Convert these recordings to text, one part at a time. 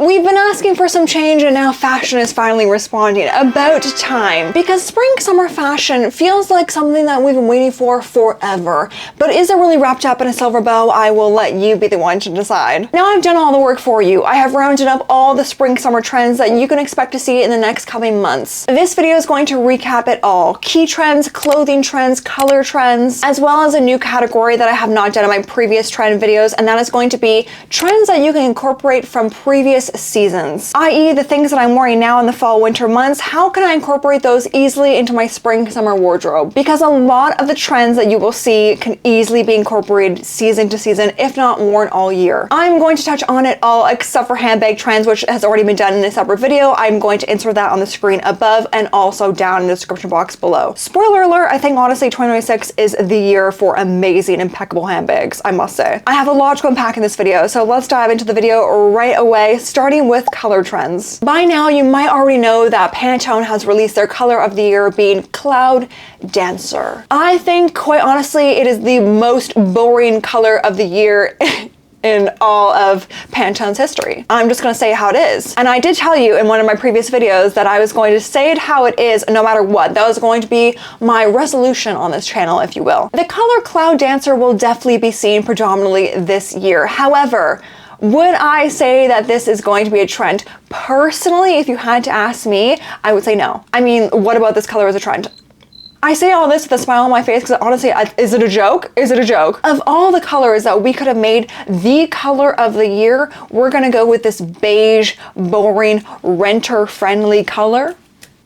We've been asking for some change and now fashion is finally responding. About time. Because spring summer fashion feels like something that we've been waiting for forever. But is it really wrapped up in a silver bow? I will let you be the one to decide. Now I've done all the work for you. I have rounded up all the spring summer trends that you can expect to see in the next coming months. This video is going to recap it all. Key trends, clothing trends, color trends, as well as a new category that I have not done in my previous trend videos, and that is going to be trends that you can incorporate from previous seasons, i.e. the things that I'm wearing now in the fall winter months. How can I incorporate those easily into my spring summer wardrobe? Because a lot of the trends that you will see can easily be incorporated season to season, if not worn all year. I'm going to touch on it all except for handbag trends, which has already been done in a separate video. I'm going to insert that on the screen above and also down in the description box below. Spoiler alert, I think honestly 2026 is the year for amazing, impeccable handbags, I must say. I have a lot to unpack in this video, so let's dive into the video right away, starting with color trends. By now, you might already know that Pantone has released their color of the year being Cloud Dancer. I think, quite honestly, it is the most boring color of the year in all of Pantone's history. I'm just gonna say how it is. And I did tell you in one of my previous videos that I was going to say it how it is no matter what. That was going to be my resolution on this channel, if you will. The color Cloud Dancer will definitely be seen predominantly this year. However, would I say that this is going to be a trend? Personally, if you had to ask me, I would say no. I mean, what about this color as a trend? I say all this with a smile on my face because honestly, is it a joke? Is it a joke? Of all the colors that we could have made the color of the year, we're gonna go with this beige, boring, renter-friendly color?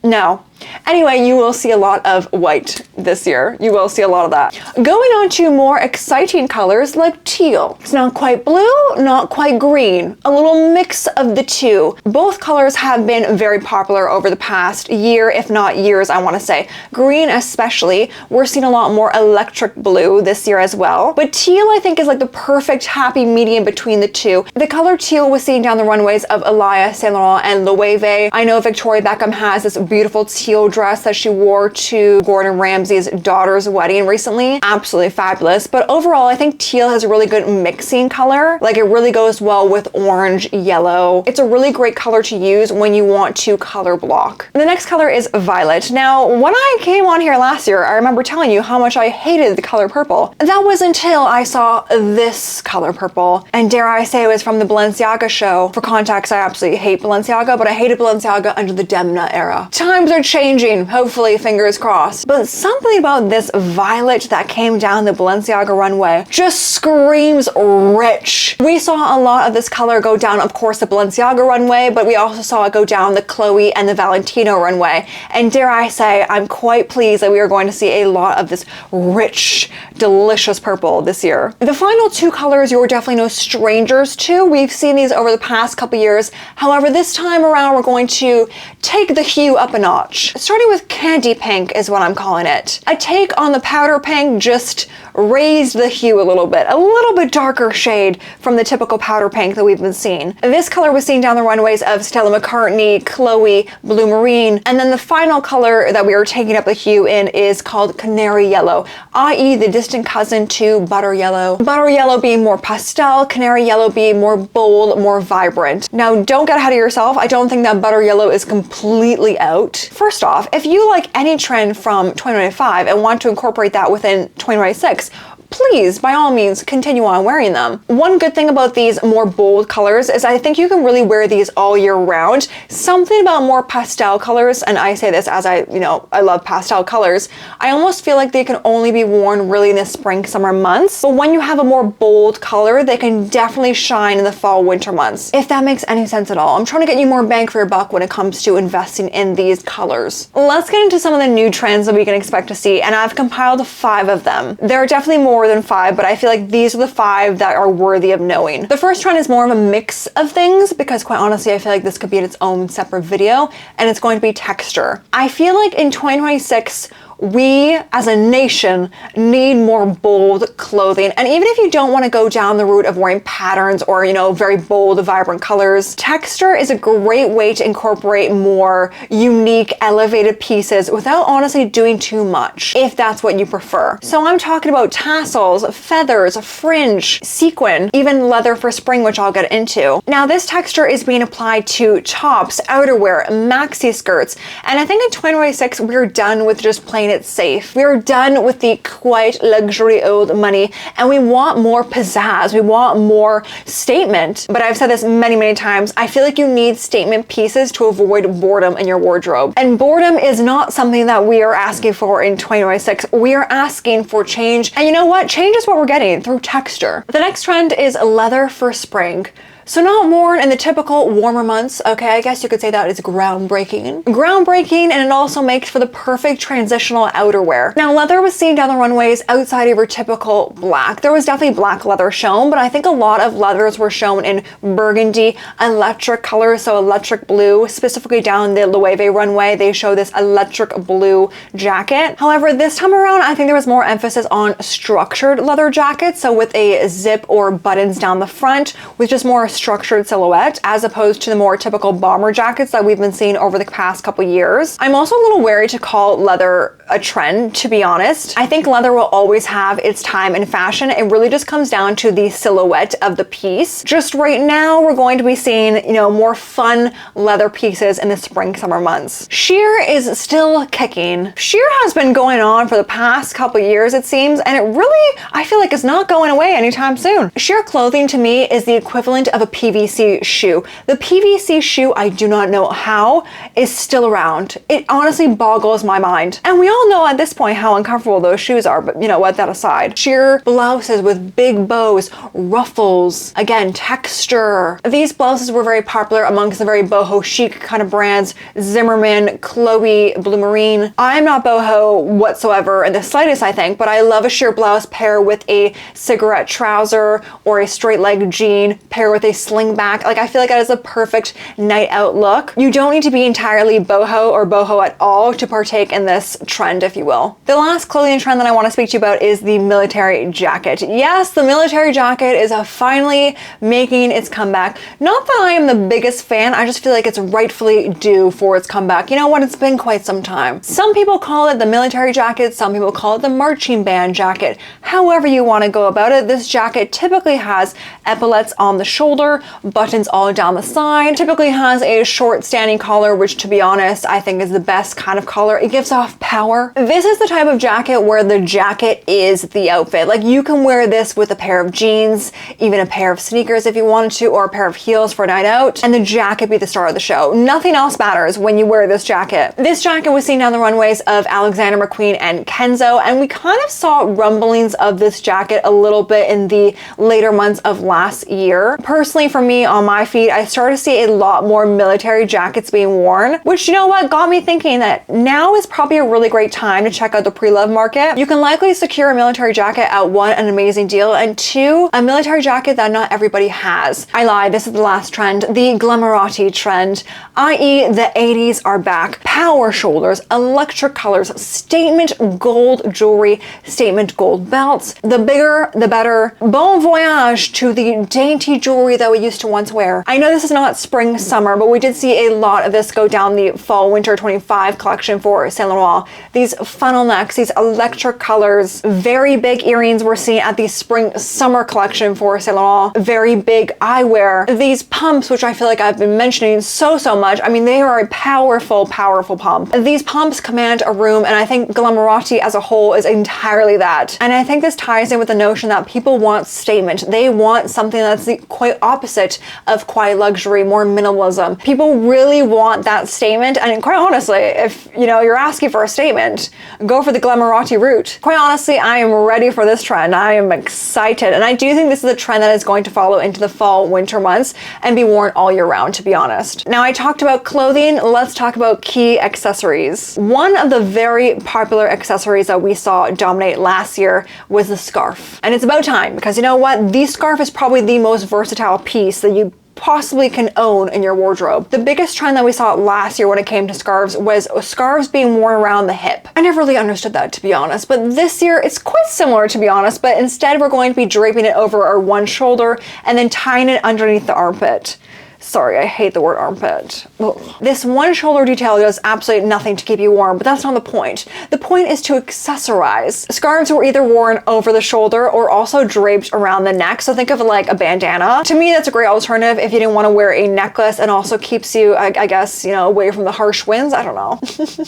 No. Anyway, you will see a lot of white this year. You will see a lot of that. Going on to more exciting colors like teal. It's not quite blue, not quite green. A little mix of the two. Both colors have been very popular over the past year, if not years, I want to say. Green especially. We're seeing a lot more electric blue this year as well. But teal, I think, is like the perfect happy medium between the two. The color teal was seen down the runways of Elia, Saint Laurent, and Loewe. I know Victoria Beckham has this beautiful teal dress that she wore to Gordon Ramsay's daughter's wedding recently. Absolutely fabulous. But overall, I think teal has a really good mixing color. Like, it really goes well with orange, yellow. It's a really great color to use when you want to color block. The next color is violet. Now, when I came on here last year, I remember telling you how much I hated the color purple. That was until I saw this color purple. And dare I say, it was from the Balenciaga show. For context, I absolutely hate Balenciaga, but I hated Balenciaga under the Demna era. Times are changing, hopefully, fingers crossed. But something about this violet that came down the Balenciaga runway just screams rich. We saw a lot of this color go down, of course, the Balenciaga runway, but we also saw it go down the Chloe and the Valentino runway. And dare I say, I'm quite pleased that we are going to see a lot of this rich, delicious purple this year. The final two colors you're definitely no strangers to. We've seen these over the past couple years. However, this time around, we're going to take the hue up a notch. Starting with candy pink is what I'm calling it. A take on the powder pink, just raised the hue a little bit darker shade from the typical powder pink that we've been seeing. This color was seen down the runways of Stella McCartney, Chloe, Blue Marine, and then the final color that we are taking up the hue in is called canary yellow, i.e. the distant cousin to butter yellow. Butter yellow being more pastel, canary yellow being more bold, more vibrant. Now, don't get ahead of yourself. I don't think that butter yellow is completely out. First off, if you like any trend from 2025 and want to incorporate that within 2026, please, by all means, continue on wearing them. One good thing about these more bold colors is I think you can really wear these all year round. Something about more pastel colors, and I say this as I love pastel colors, I almost feel like they can only be worn really in the spring, summer months. But when you have a more bold color, they can definitely shine in the fall, winter months. If that makes any sense at all. I'm trying to get you more bang for your buck when it comes to investing in these colors. Let's get into some of the new trends that we can expect to see, and I've compiled 5 of them. There are definitely more than 5, but I feel like these are the 5 that are worthy of knowing. The first trend is more of a mix of things because, quite honestly, I feel like this could be in its own separate video, and it's going to be texture. I feel like in 2026, we as a nation need more bold clothing. And even if you don't want to go down the route of wearing patterns or, you know, very bold, vibrant colors, texture is a great way to incorporate more unique, elevated pieces without honestly doing too much, if that's what you prefer. So I'm talking about tassels, feathers, fringe, sequin, even leather for spring, which I'll get into. Now this texture is being applied to tops, outerwear, maxi skirts, and I think in 2026 we're done with just playing it safe. We're done with the quite luxury old money, and we want more pizzazz. We want more statement. But I've said this many times, I feel like you need statement pieces to avoid boredom in your wardrobe. And boredom is not something that we are asking for in 2026. We are asking for change. And you know what? Change is what we're getting through texture. The next trend is leather for spring. So not worn in the typical warmer months, okay, I guess you could say that is groundbreaking. Groundbreaking, and it also makes for the perfect transitional outerwear. Now leather was seen down the runways outside of your typical black. There was definitely black leather shown, but I think a lot of leathers were shown in burgundy, electric colors, so electric blue, specifically down the Loewe runway, they show this electric blue jacket. However, this time around, I think there was more emphasis on structured leather jackets, so with a zip or buttons down the front, with just more structured silhouette, as opposed to the more typical bomber jackets that we've been seeing over the past couple years. I'm also a little wary to call leather a trend, to be honest. I think leather will always have its time in fashion. It really just comes down to the silhouette of the piece. Just right now, we're going to be seeing, you know, more fun leather pieces in the spring, summer months. Sheer is still kicking. Sheer has been going on for the past couple years, it seems, and it really, I feel like it's not going away anytime soon. Sheer clothing to me is the equivalent of a PVC shoe. The PVC shoe, I do not know how, is still around. It honestly boggles my mind. And we all know at this point how uncomfortable those shoes are, but you know what, that aside. Sheer blouses with big bows, ruffles, again, texture. These blouses were very popular amongst the very boho chic kind of brands, Zimmermann, Chloe, Blue Marine. I'm not boho whatsoever in the slightest, I think, but I love a sheer blouse pair with a cigarette trouser or a straight leg jean, pair with a sling back. Like, I feel like that is a perfect night out look. You don't need to be entirely boho or boho at all to partake in this trend, if you will. The last clothing trend that I want to speak to you about is the military jacket. Yes, the military jacket is finally making its comeback. Not that I am the biggest fan, I just feel like it's rightfully due for its comeback. You know what, it's been quite some time. Some people call it the military jacket, some people call it the marching band jacket. However you want to go about it, this jacket typically has epaulets on the shoulder, buttons all down the side, typically has a short standing collar, which to be honest, I think is the best kind of collar. It gives off power. This is the type of jacket where the jacket is the outfit. Like, you can wear this with a pair of jeans, even a pair of sneakers if you wanted to, or a pair of heels for a night out, and the jacket be the star of the show. Nothing else matters when you wear this jacket. This jacket was seen down the runways of Alexander McQueen and Kenzo, and we kind of saw rumblings of this jacket a little bit in the later months of last year. Personally, for me on my feed, I started to see a lot more military jackets being worn, which, you know what, got me thinking that now is probably a really great time to check out the pre-love market. You can likely secure a military jacket at one, an amazing deal, and two, a military jacket that not everybody has. I lied, this is the last trend, the glamourati trend, i.e. the 80s are back. Power shoulders, electric colors, statement gold jewelry, statement gold belts. The bigger, the better. Bon voyage to the dainty jewelry that we used to once wear. I know this is not spring, summer, but we did see a lot of this go down the fall, winter 25 collection for Saint Laurent. These funnel necks, these electric colors, very big earrings we're seeing at the spring, summer collection for Saint Laurent. Very big eyewear. These pumps, which I feel like I've been mentioning so much. I mean, they are a powerful pump. These pumps command a room, and I think glamourati as a whole is entirely that. And I think this ties in with the notion that people want statement. They want something that's the quite opposite of quiet luxury, more minimalism. People really want that statement, and quite honestly, if you know you're asking for a statement, go for the glamourati route. Quite honestly, I am ready for this trend. I am excited, and I do think this is a trend that is going to follow into the fall, winter months and be worn all year round, to be honest. Now, I talked about clothing, let's talk about key accessories. One of the very popular accessories that we saw dominate last year was the scarf. And it's about time, because you know what? The scarf is probably the most versatile piece that you possibly can own in your wardrobe. The biggest trend that we saw last year when it came to scarves was scarves being worn around the hip. I never really understood that, to be honest, but this year it's quite similar, to be honest, but instead we're going to be draping it over our one shoulder and then tying it underneath the armpit. Sorry, I hate the word armpit. Ugh. This one shoulder detail does absolutely nothing to keep you warm, but that's not the point. The point is to accessorize. Scarves were either worn over the shoulder or also draped around the neck, so think of it like a bandana. To me, that's a great alternative if you didn't want to wear a necklace and also keeps you, I guess, you know, away from the harsh winds. I don't know.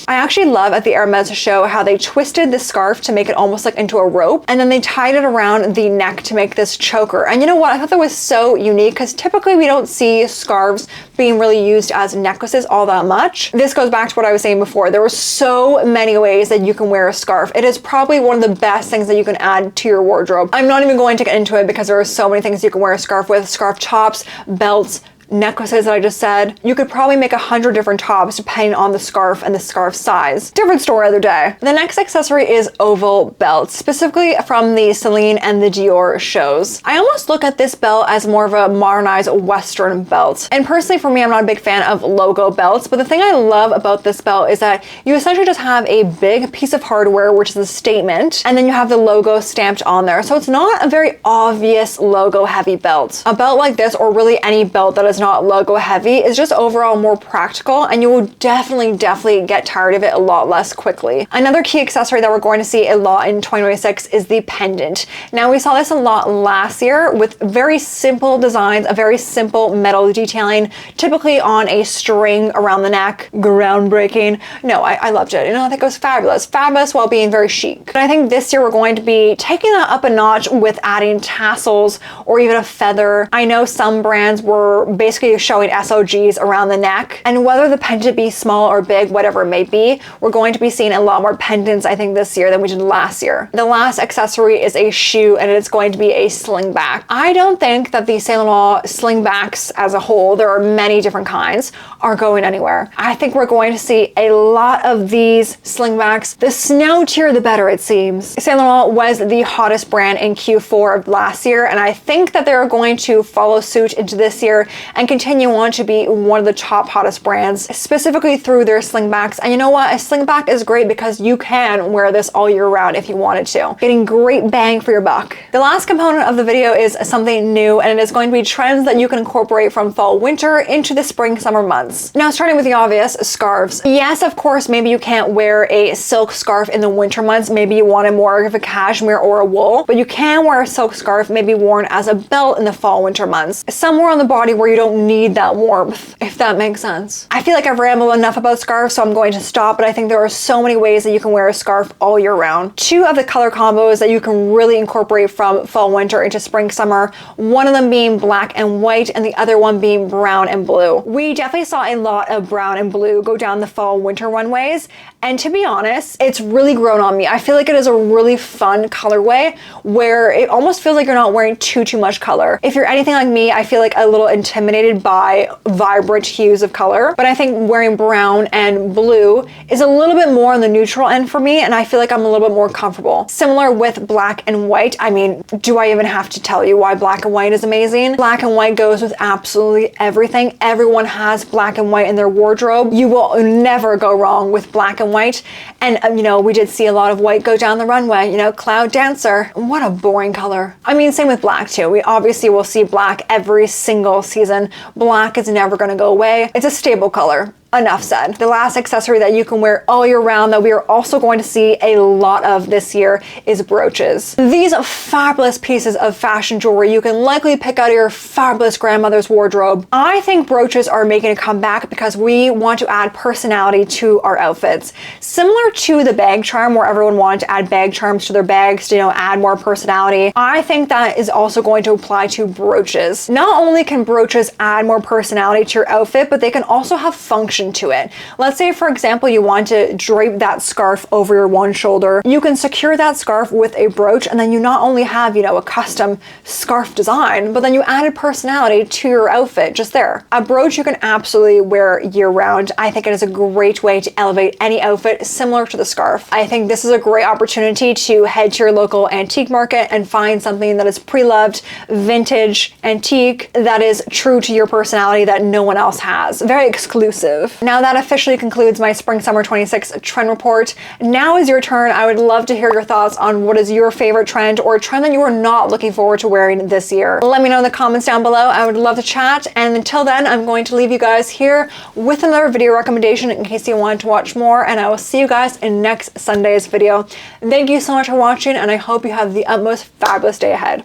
I actually love at the Hermes show how they twisted the scarf to make it almost like into a rope, and then they tied it around the neck to make this choker. And you know what? I thought that was so unique because typically we don't see scarves being really used as necklaces all that much. This goes back to what I was saying before. There were so many ways that you can wear a scarf. It is probably one of the best things that you can add to your wardrobe. I'm not even going to get into it because there are so many things you can wear a scarf with. Scarf tops, belts, necklaces that I just said. You could probably make 100 different tops depending on the scarf and the scarf size. Different story other day. The next accessory is oval belts, specifically from the Celine and the Dior shows. I almost look at this belt as more of a modernized Western belt. And personally for me, I'm not a big fan of logo belts, but the thing I love about this belt is that you essentially just have a big piece of hardware, which is a statement, and then you have the logo stamped on there. So it's not a very obvious logo heavy belt. A belt like this, or really any belt that is not logo heavy, is just overall more practical, and you will definitely get tired of it a lot less quickly. Another key accessory that we're going to see a lot in 2026 is the pendant. Now we saw this a lot last year with very simple designs, a very simple metal detailing, typically on a string around the neck. Groundbreaking. No, I loved it. You know, I think it was fabulous. Fabulous while being very chic. But I think this year we're going to be taking that up a notch with adding tassels or even a feather. I know some brands were basically showing SOGs around the neck, and whether the pendant be small or big, whatever it may be, we're going to be seeing a lot more pendants, I think, this year than we did last year. The last accessory is a shoe, and it's going to be a slingback. I don't think that the Saint Laurent slingbacks as a whole, there are many different kinds, are going anywhere. I think we're going to see a lot of these slingbacks. The snouchier the better, it seems. Saint Laurent was the hottest brand in Q4 of last year, and I think that they're going to follow suit into this year and continue on to be one of the top hottest brands, specifically through their slingbacks. And you know what? A slingback is great because you can wear this all year round if you wanted to, getting great bang for your buck. The last component of the video is something new, and it is going to be trends that you can incorporate from fall winter into the spring summer months. Now, starting with the obvious, scarves. Yes, of course, maybe you can't wear a silk scarf in the winter months. Maybe you wanted more of a cashmere or a wool, but you can wear a silk scarf maybe worn as a belt in the fall winter months, somewhere on the body where you don't need that warmth, if that makes sense. I feel like I've rambled enough about scarves, so I'm going to stop, but I think there are so many ways that you can wear a scarf all year round. Two of the color combos that you can really incorporate from fall winter into spring summer, one of them being black and white and the other one being brown and blue. We definitely saw a lot of brown and blue go down the fall winter runways, and to be honest, it's really grown on me. I feel like it is a really fun colorway where it almost feels like you're not wearing too much color. If you're anything like me, I feel like a little intimidated by vibrant hues of color, but I think wearing brown and blue is a little bit more on the neutral end for me, and I feel like I'm a little bit more comfortable. Similar with black and white. I mean, do I even have to tell you why black and white is amazing? Black and white goes with absolutely everything. Everyone has black and white in their wardrobe. You will never go wrong with black and white. And you know, we did see a lot of white go down the runway, you know, Cloud Dancer. What a boring color. I mean, same with black too. We obviously will see black every single season. Black is never going to go away. It's a stable color. Enough said. The last accessory that you can wear all year round that we are also going to see a lot of this year is brooches. These fabulous pieces of fashion jewelry you can likely pick out of your fabulous grandmother's wardrobe. I think brooches are making a comeback because we want to add personality to our outfits. Similar to the bag charm where everyone wanted to add bag charms to their bags to, you know, add more personality. I think that is also going to apply to brooches. Not only can brooches add more personality to your outfit, but they can also have function addition to it. Let's say, for example, you want to drape that scarf over your one shoulder. You can secure that scarf with a brooch, and then you not only have, a custom scarf design, but then you added personality to your outfit just there. A brooch you can absolutely wear year round. I think it is a great way to elevate any outfit similar to the scarf. I think this is a great opportunity to head to your local antique market and find something that is pre-loved, vintage, antique, that is true to your personality that no one else has. Very exclusive. Now that officially concludes my Spring Summer 26 trend report. Now is your turn. I would love to hear your thoughts on what is your favorite trend or trend that you are not looking forward to wearing this year. Let me know in the comments down below. I would love to chat. And until then, I'm going to leave you guys here with another video recommendation in case you want to watch more. And I will see you guys in next Sunday's video. Thank you so much for watching, and I hope you have the utmost fabulous day ahead.